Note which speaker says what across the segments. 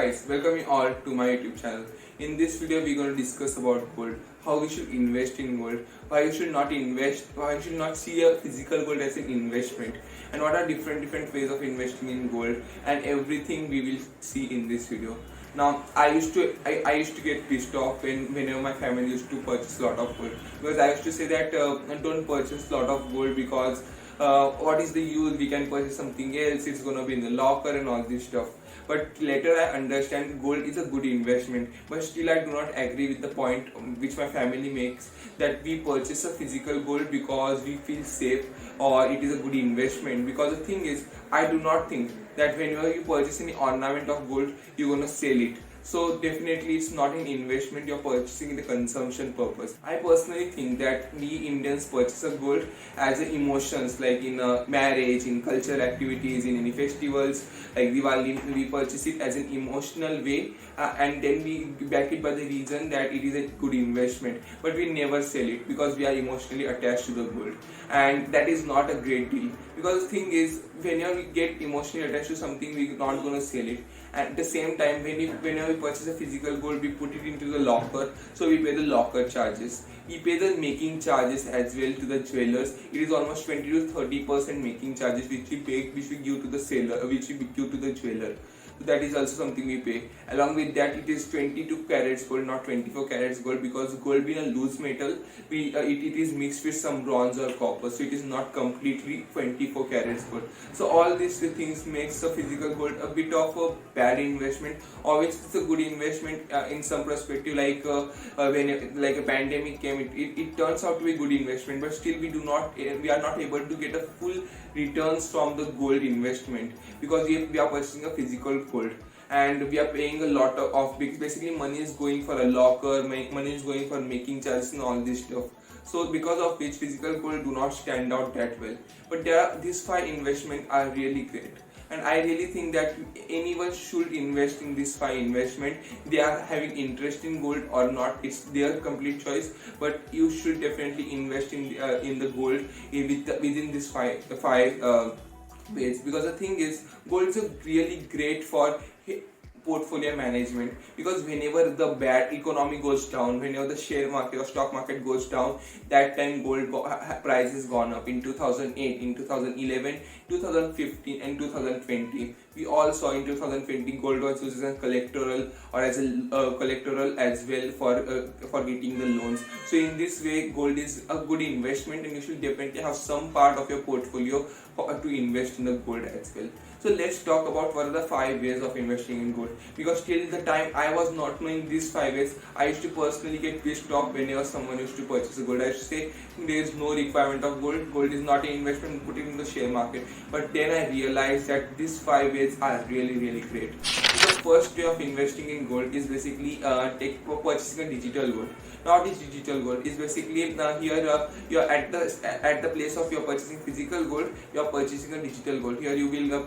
Speaker 1: guys, welcome you all to my YouTube channel. In this video we're going to discuss about gold, how we should invest in gold, why you should not invest, why you should not see a physical gold as an investment, and what are different ways of investing in gold, and everything we will see in this video. Now I used to get pissed off whenever my family used to purchase a lot of gold, because I used to say that don't purchase a lot of gold because what is the use, we can purchase something else, it's gonna be in the locker and all this stuff. But later I understand gold is a good investment, but still I do not agree with the point which my family makes, that we purchase a physical gold because we feel safe or it is a good investment. Because the thing is, I do not think that whenever you purchase any ornament of gold, you're gonna sell it. So definitely it's not an investment, you're purchasing in the consumption purpose. I personally think that we Indians purchase a gold as a emotions, like in a marriage, in cultural activities, in any festivals like Diwali, we purchase it as an emotional way, and then we back it by the reason that it is a good investment, but we never sell it because we are emotionally attached to the gold, and that is not a great deal. Because the thing is, whenever we get emotionally attached to something, we're not going to sell it. At the same time, whenever we purchase a physical gold, we put it into the locker, so we pay the locker charges. We pay the making charges as well to the jewelers. It is almost 20 to 30% making charges which we pay, which we give to the seller, which we give to the jeweler. So that is also something we pay. Along with that, it is 22 carats gold, not 24 carats gold, because gold being a loose metal, it is mixed with some bronze or copper, so it is not completely 24 carats gold. So all these things makes the physical gold a bit of a bad investment, or which is a good investment in some perspective. Like when a pandemic came, it turns out to be a good investment, but still we are not able to get a full returns from the gold investment, because we are purchasing a physical gold and we are paying a lot of basically money is going for a locker, money is going for making charges and all this stuff. So because of which physical gold do not stand out that well. But these 5 investments are really great, and I really think that anyone should invest in this 5 investment. They are having interest in gold or not, it's their complete choice, but you should definitely invest in the gold within this five ways. Because the thing is, gold is really great for portfolio management, because whenever the bad economy goes down, whenever the share market or stock market goes down, that time gold price has gone up. In 2008, in 2011, 2015 and 2020, we all saw in 2020 gold was used as a collateral, or as a collateral as well for getting the loans. So in this way, gold is a good investment, and you should definitely have some part of your portfolio to invest in the gold as well. So let's talk about what are the 5 ways of investing in gold, because till the time I was not knowing these 5 ways, I used to personally get pissed off whenever someone used to purchase a gold. I used to say there is no requirement of gold is not an investment, put it in the share market. But then I realized that these 5 ways are really great. So the first way of investing in gold is basically purchasing a digital gold. Now this digital gold is basically here you are at the place of your purchasing physical gold, you are purchasing a digital gold. Here you will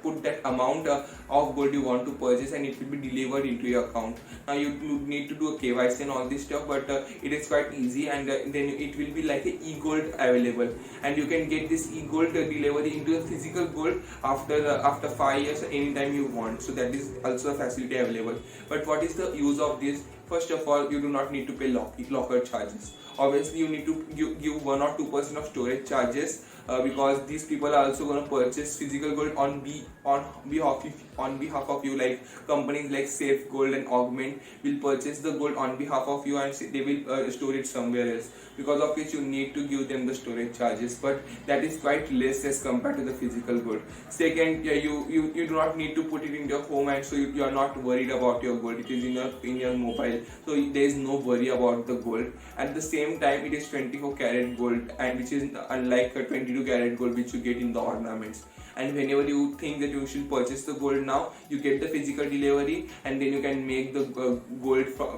Speaker 1: put that amount of gold you want to purchase, and it will be delivered into your account. Now you need to do a KYC and all this stuff, but it is quite easy, and then it will be like a e-gold available, and you can get this e-gold delivery into a physical gold after 5 years anytime you want. So that is also a facility available. But what is the use of this? First of all, you do not need to pay locker charges. Obviously, you need to give 1 or 2% of storage charges, because these people are also going to purchase physical gold on behalf of you. Like companies like Safe Gold and Augment will purchase the gold on behalf of you, and they will store it somewhere else, because of which you need to give them the storage charges, but that is quite less as compared to the physical gold. Second, you do not need to put it in your home, and so you are not worried about your gold. It is in your mobile, so there is no worry about the gold. At the same time, it is 24 karat gold, and which is unlike a 22 karat gold which you get in the ornaments. And whenever you think that you should purchase the gold now, you get the physical delivery, and then you can make the gold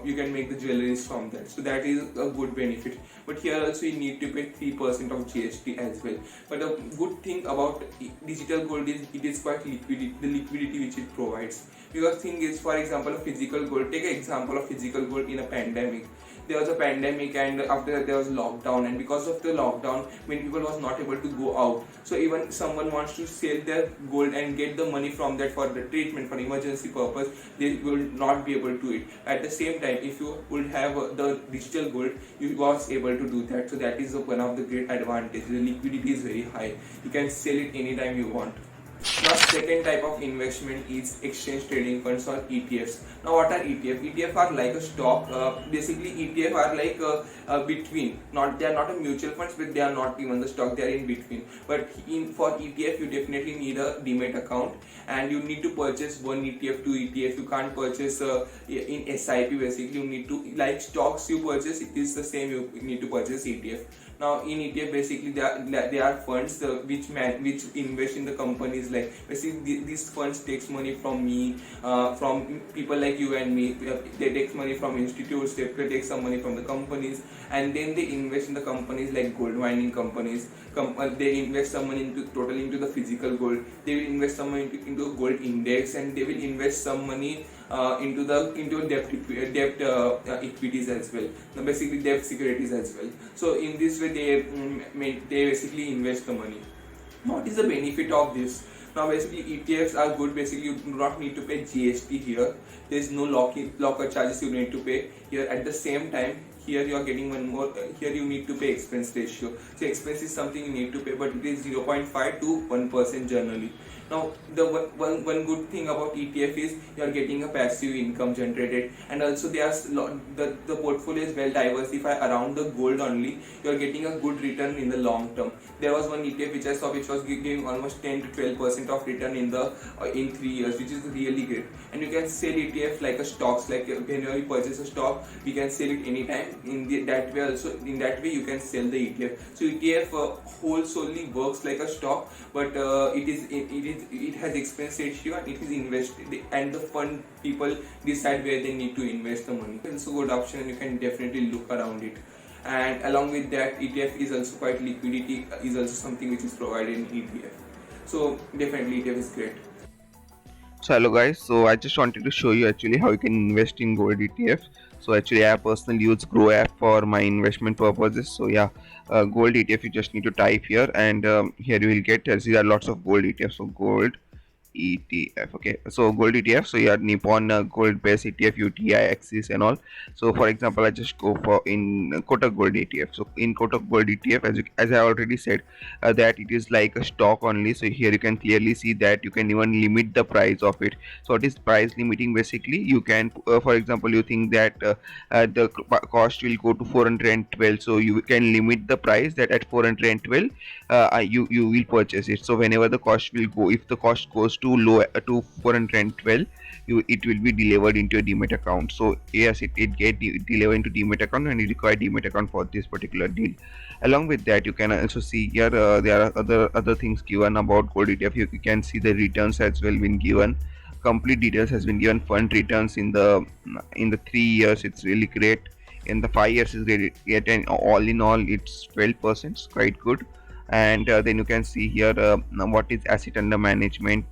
Speaker 1: you can make the jewelries from that. So that is a good benefit. but here also you need to pay 3% of GST as well. But the good thing about digital gold is it is quite liquidity, the liquidity which it provides. Because thing is, for example, a physical gold, take an example of physical gold in a pandemic. There was a pandemic, and after that there was lockdown, and because of the lockdown many people was not able to go out. So even someone wants to sell their gold and get the money from that for the treatment, for emergency purpose, they will not be able to do it. At the same time, if you would have the digital gold, you was able to do that. So that is one of the great advantages. The liquidity is very high, you can sell it anytime you want. Now, second type of investment is exchange trading funds or ETFs. Now, what are ETF? ETF are like a stock. Basically, ETF are like between. Not, they are not a mutual funds, but they are not even the stock. They are in between. But for ETF, you definitely need a demat account, and you need to purchase one ETF, two ETF. You can't purchase in SIP. Basically, you need to, like stocks you purchase, it is the same. You need to purchase ETF. Now in ETF, basically they are funds which invest in the companies. Like basically these funds takes money from me, from people like you and me. They take money from institutes, they take some money from the companies, and then they invest in the companies like gold mining companies. They invest some money into the physical gold. They will invest some money into gold index, and they will invest some money into debt equities as well. Now basically debt securities as well. So in this way they basically invest the money. What is the benefit of this? Now basically ETFs are good. Basically you do not need to pay GST here. There is no locker charges you need to pay here. At the same time, here you are getting one more, here you need to pay expense ratio. So expense is something you need to pay, but it is 0.5 to 1% generally. Now the one good thing about ETF is you are getting a passive income generated, and also the portfolio is well diversified around the gold only. You are getting a good return in the long term. There was one ETF which I saw which was giving almost 10 to 12% of return in 3 years, which is really great. And you can sell ETF like a stocks. Like whenever you purchase a stock, we can sell it anytime. That way you can sell the ETF. So ETF wholly works like a stock, but it has expense ratio, and it is invested, and the fund people decide where they need to invest the money. It's a good option, and you can definitely look around it. And along with that, ETF is also quite liquidity is also something which is provided in ETF. So definitely ETF is great.
Speaker 2: So hello guys, so I just wanted to show you actually how you can invest in gold ETFs. So actually I personally use Grow app for my investment purposes. So yeah, gold ETF you just need to type here, and here you will get there are lots of gold ETFs. So gold ETF. Okay, so gold ETF, so you have Nippon gold base ETF, UTI Axis and all. So for example, I just go for in Kotak gold ETF. So in Kotak gold ETF, as I already said, that it is like a stock only. So here you can clearly see that you can even limit the price of it. So what is price limiting? Basically you can for example, you think that the cost will go to 412, so you can limit the price that at 412 you will purchase it. So whenever the cost will go, if the cost goes too low to 412, it will be delivered into a demat account. So yes, it get delivered into demat account, and you require demat account for this particular deal. Along with that, you can also see here there are other things given about gold ETF. You can see the returns as well been given. Complete details has been given. Fund returns in the 3 years, it's really great. In the 5 years is really great, and all in all it's 12%. It's quite good. And then you can see here now what is asset under management.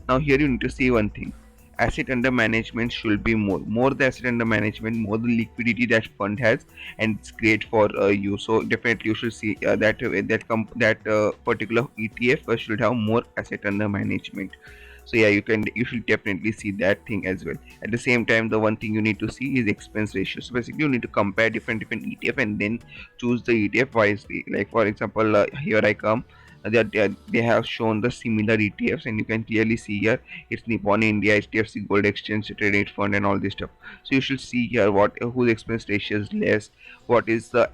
Speaker 2: Now here you need to see one thing: asset under management should be more the asset under management, more the liquidity that fund has, and it's great for you. So definitely you should see that particular ETF should have more asset under management. So yeah, you should definitely see that thing as well. At the same time, the one thing you need to see is expense ratio. So basically you need to compare different ETF and then choose the ETF wisely. Like for example, here I come, they have shown the similar ETFs, and you can clearly see here it's Nippon India, HDFC Gold Exchange Traded Fund and all this stuff. So you should see here what whose expense ratio is less, what is the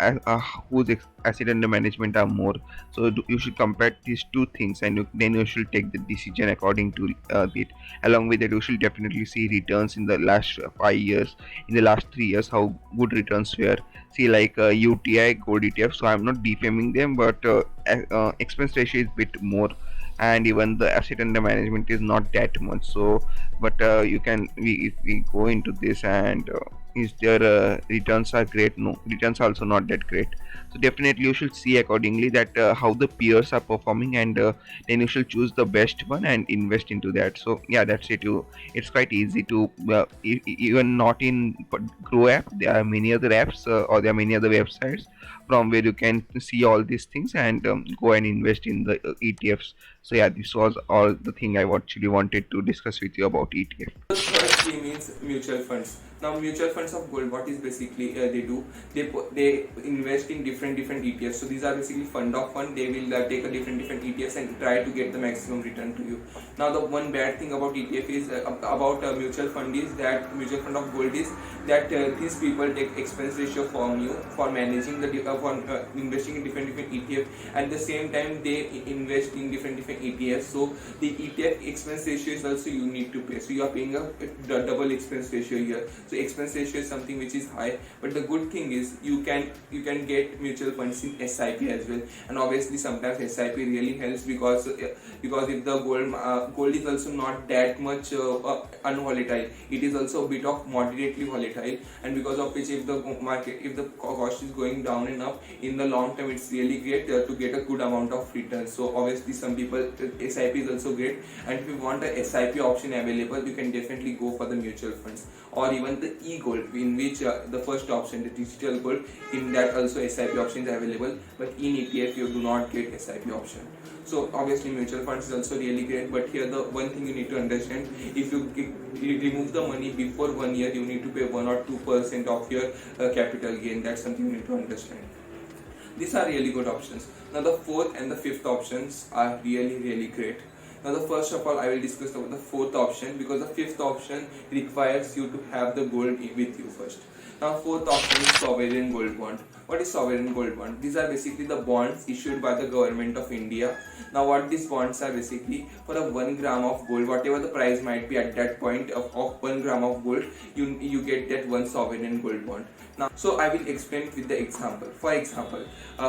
Speaker 2: asset under management are more. So you should compare these two things, and then you should take the decision according to it. Along with that, you should definitely see returns in the last 5 years, in the last 3 years, how good returns were. See, like UTI gold ETF, so I'm not defaming them, but expense ratio is bit more, and even the asset under management is not that much. So but if we go into this, and is their returns are great? No, returns are also not that great. So definitely you should see accordingly that how the peers are performing, and then you should choose the best one and invest into that. So yeah, that's it. You It's quite easy to even not in Grow app, there are many other apps, or there are many other websites from where you can see all these things and go and invest in the ETFs. So yeah, this was all the thing I actually wanted to discuss with you about ETF.
Speaker 1: The third scheme is mutual funds. Now, mutual funds of gold, what is basically they do? They invest in different ETFs. So these are basically fund of fund. They will take a different ETFs and try to get the maximum return to you. Now, the one bad thing about ETF is about mutual fund is that mutual fund of gold is that these people take expense ratio from you for managing the for investing in different ETF. At the same time, they invest in different ETFs. So the ETF expense ratio is also you need to pay. So you are paying a double expense ratio here. So expense ratio is something which is high, but the good thing is you can get mutual funds in SIP as well. And obviously sometimes SIP really helps because if the gold is also not that much unvolatile, it is also a bit of moderately volatile, and because of which if the cost is going down and up in the long term, it's really great to get a good amount of return. So obviously some people, SIP is also great, and if you want a SIP option available, you can definitely go for the mutual funds or even the e-gold, in which the first option, the digital gold, in that also SIP option is available, but in ETF you do not get SIP option. So obviously mutual funds is also really great, but here the one thing you need to understand, if you remove the money before 1 year, you need to pay 1 or 2% of your capital gain. That's something you need to understand. These are really good options. Now the fourth and the fifth options are really great. Now the first of all, I will discuss about the fourth option, because the fifth option requires you to have the gold with you first. Now fourth option is sovereign gold bond. What is sovereign gold bond? These are basically the bonds issued by the government of India. Now what these bonds are basically, for a 1 gram of gold, whatever the price might be at that point of 1 gram of gold, you get that one sovereign gold bond. Now, so I will explain with the example. For example,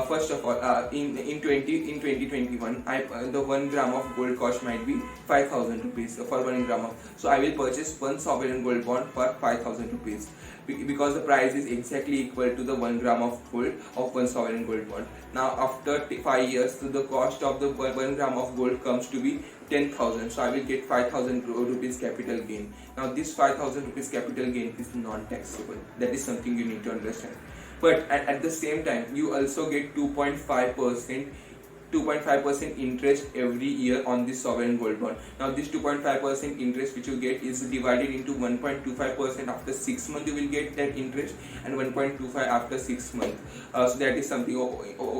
Speaker 1: first of all, in 2021, the 1 gram of gold cost might be 5,000 rupees for 1 gram of. So I will purchase one sovereign gold bond for 5,000 rupees because the price is exactly equal to the 1 gram of gold of one sovereign gold bond. Now after 5 years, so the cost of the 1 gram of gold comes to be 10,000. So I will get 5,000 rupees capital gain. Now this 5,000 rupees capital gain is non-taxable. That is something you need to understand. But at the same time, you also get 2.5% interest every year on this sovereign gold bond. Now this 2.5% interest which you get is divided into 1.25% after 6 months you will get that interest, and 1.25 after 6 months. So that is something,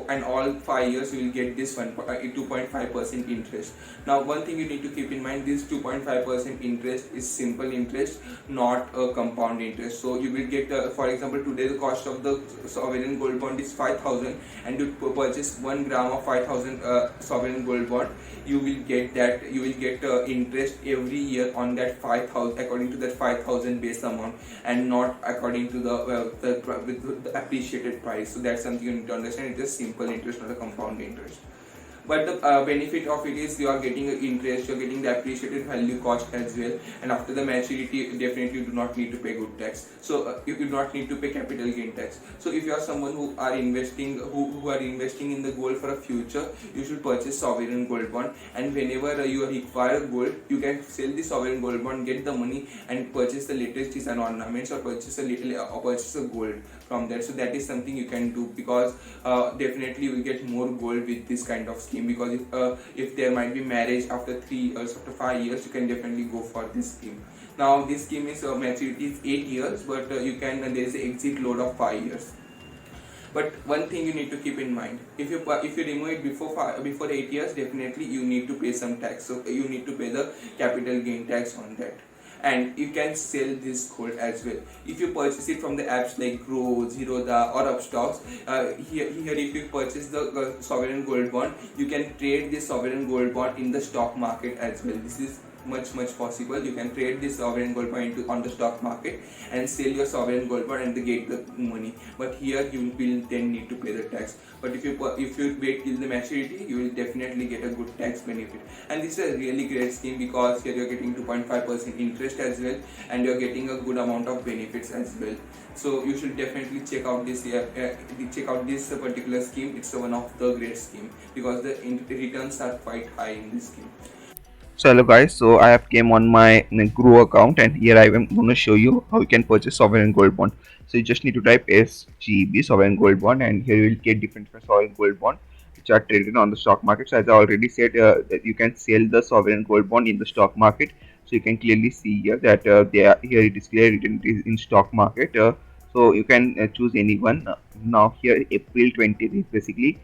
Speaker 1: and all 5 years you will get this 2.5% interest. Now one thing you need to keep in mind, this 2.5% interest is simple interest, not a compound interest. So you will get, for example, today the cost of the sovereign gold bond is 5,000, and you purchase 1 gram of 5,000 sovereign gold bond, you will get interest every year on that 5,000 according to that 5,000 base amount, and not according to the appreciated price. So that's something you need to understand. It's just simple interest, not a compound interest. But the benefit of it is you are getting interest, you are getting the appreciated value cost as well, and after the maturity definitely you do not need to pay good tax. So you do not need to pay capital gain tax. So if you are someone who are investing in the gold for a future, you should purchase sovereign gold bond, and whenever you require gold, you can sell the sovereign gold bond, get the money and purchase the latest design ornaments, or purchase a gold from that. So that is something you can do, because definitely you will get more gold with this kind of scheme, because if there might be marriage after 3 years, after 5 years, you can definitely go for this scheme. Now this scheme is maturity is 8 years, but there is an exit load of 5 years. But one thing you need to keep in mind, if you remove it before 8 years, definitely you need to pay some tax. So you need to pay the capital gain tax on that. And you can sell this gold as well if you purchase it from the apps like Groww, Zerodha or Upstocks. Here if you purchase the sovereign gold bond, you can trade this sovereign gold bond in the stock market as well. This is much possible. You can trade this sovereign gold bond on the stock market and sell your sovereign gold bond and get the money. But here you will then need to pay the tax. But if you wait till the maturity, you will definitely get a good tax benefit. And this is a really great scheme because here you're getting 2.5% interest as well, and you're getting a good amount of benefits as well. So you should definitely check out this particular scheme. It's one of the great scheme because the returns are quite high in this scheme.
Speaker 2: So hello guys, so I have came on my Grow account, and here I am going to show you how you can purchase sovereign gold bond. So you just need to type SGB sovereign gold bond, and here you will get different sovereign gold bond which are traded on the stock market. So as I already said, that you can sell the sovereign gold bond in the stock market. So you can clearly see here that they are, here it is clear written it is in stock market. So you can choose any one. Now here April 20th is basically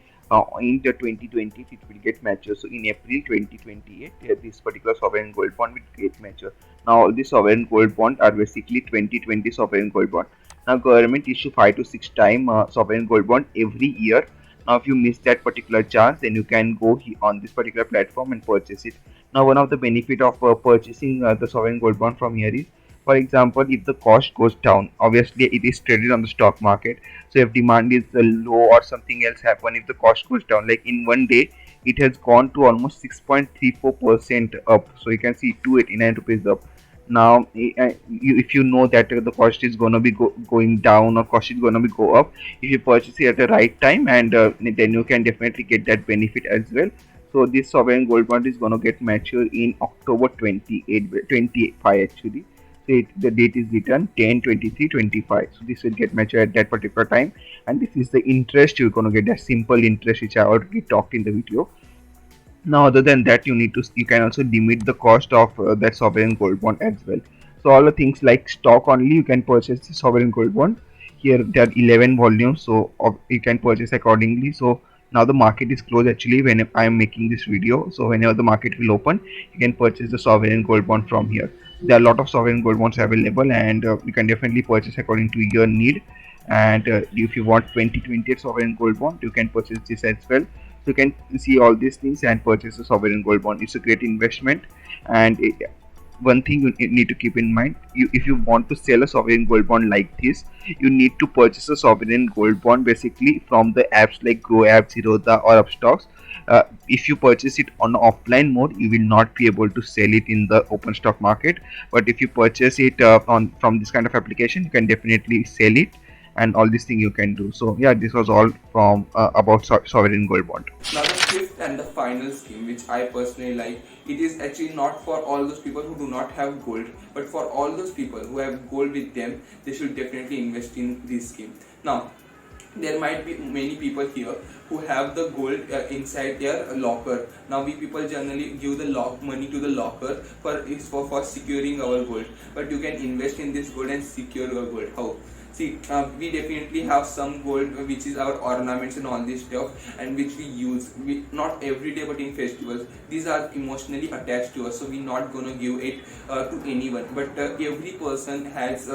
Speaker 2: in the 2020 it will get mature. So in April 2028 this particular sovereign gold bond will get mature. Now all these sovereign gold bond are basically 2020 sovereign gold bond. Now government issue 5 to 6 time sovereign gold bond every year. Now if you miss that particular chance, then you can go on this particular platform and purchase it. Now one of the benefit of purchasing the sovereign gold bond from here is, for example, if the cost goes down, obviously it is traded on the stock market. So if demand is low or something else happen, if the cost goes down, like in one day it has gone to almost 6.34% up. So you can see 289 rupees up. Now if you know that the cost is going to be going down or cost is going to be go up, if you purchase it at the right time, and then you can definitely get that benefit as well. So this sovereign gold bond is going to get mature in October 25 actually. So the date is written 10/23/25. So this will get mature at that particular time, and this is the interest you're going to get, that simple interest which I already talked in the video. Now other than that, you can also limit the cost of that sovereign gold bond as well. So all the things like stock only you can purchase the sovereign gold bond. Here there are 11 volumes, so you can purchase accordingly. So now the market is closed actually when I am making this video. So whenever the market will open, you can purchase the sovereign gold bond from here. There are a lot of sovereign gold bonds available, and you can definitely purchase according to your need. And if you want 2028 sovereign gold bond, you can purchase this as well. So you can see all these things and purchase a sovereign gold bond. It's a great investment. And one thing you need to keep in mind, if you want to sell a sovereign gold bond like this, you need to purchase a sovereign gold bond basically from the apps like Grow app, Zerodha or Upstocks. If you purchase it on offline mode, you will not be able to sell it in the open stock market. But if you purchase it from this kind of application, you can definitely sell it, and all these things you can do. So yeah, this was all from about sovereign gold bond.
Speaker 1: Now the fifth and the final scheme, which I personally like, it is actually not for all those people who do not have gold, but for all those people who have gold with them, they should definitely invest in this scheme. Now there might be many people here who have the gold inside their locker. Now we people generally give the money to the locker for securing our gold, but you can invest in this gold and secure your gold. How? See, we definitely have some gold which is our ornaments and all this stuff, and which we use not every day but in festivals. These are emotionally attached to us, so we're not gonna give it to anyone. But every person has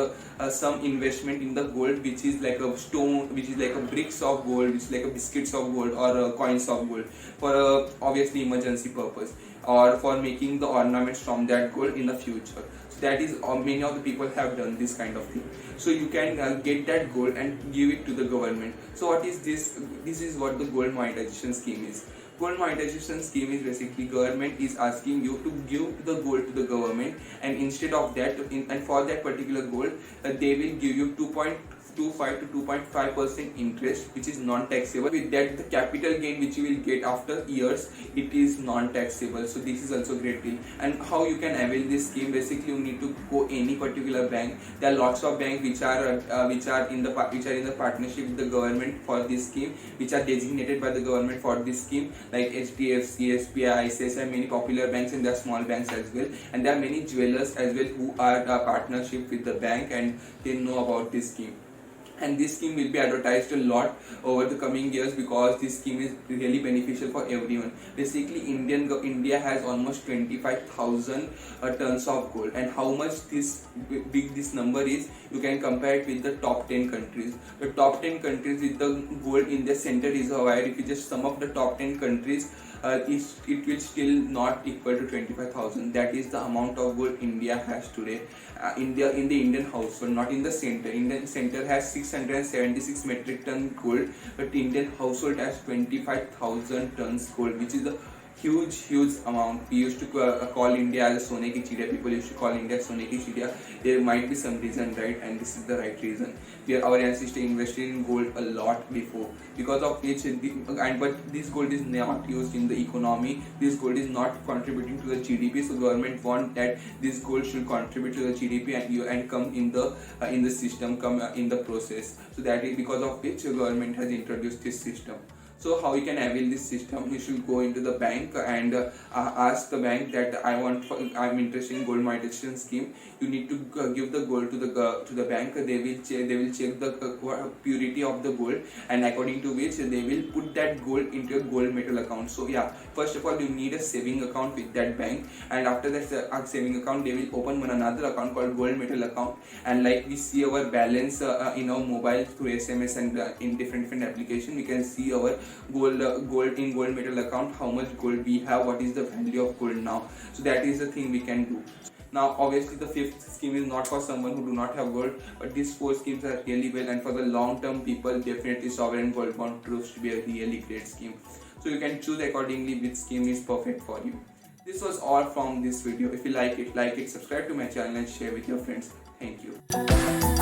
Speaker 1: some investment in the gold, which is like a stone, which is like a bricks of gold, which is like a biscuits of gold or coins of gold, for obviously emergency purpose, or for making the ornaments from that gold in the future. So that is many of the people have done this kind of thing. So you can get that gold and give it to the government. So what is this? This is what the gold monetization scheme is. Gold monetization scheme is basically government is asking you to give the gold to the government, and instead of that, and for that particular gold, they will give you 2.25 to 2.5% interest, which is non-taxable. With that, the capital gain which you will get after years, it is non-taxable. So this is also great deal. And how you can avail this scheme? Basically, you need to go any particular bank. There are lots of banks which are in the partnership with the government for this scheme, which are designated by the government for this scheme, like HDFC, SBI, ICICI, many popular banks, and there are small banks as well. And there are many jewelers as well who are a partnership with the bank, and they know about this scheme. And this scheme will be advertised a lot over the coming years because this scheme is really beneficial for everyone. Basically, India has almost 25,000 tons of gold, and how much big this number is, you can compare it with the top 10 countries. The top 10 countries with the gold in their center reservoir, if you just sum up the top 10 countries it will still not equal to 25,000. That is the amount of gold India has today. India in the Indian household, not in the center. Indian center has 676 metric ton gold, but Indian household has 25,000 tons gold, which is a huge amount. We used to call India as a Sone ki Chidiya. People used to call India Sone ki Chidiya. There might be some reason, right? And this is the right reason. Our ancestors invested in gold a lot before, because of which but this gold is not used in the economy. This gold is not contributing to the GDP. So government want that this gold should contribute to the GDP and come in the system, come in the process. So that is because of which government has introduced this system. So how you can avail this system? You should go into the bank and ask the bank that I'm interested in gold monetization scheme. You need to give the gold to the bank. They will check the purity of the gold, and according to which they will put that gold into a gold metal account. So yeah, first of all you need a saving account with that bank, and after that saving account they will open another account called gold metal account. And like we see our balance in our mobile through SMS and in different applications, we can see our gold in gold metal account, how much gold we have, what is the value of gold now. So that is the thing we can do. Now obviously the fifth scheme is not for someone who do not have gold, but these four schemes are really well, and for the long term people, definitely sovereign gold bond proves to be a really great scheme. So you can choose accordingly which scheme is perfect for you. This was all from this video. If you like it, subscribe to my channel and share with your friends. Thank you.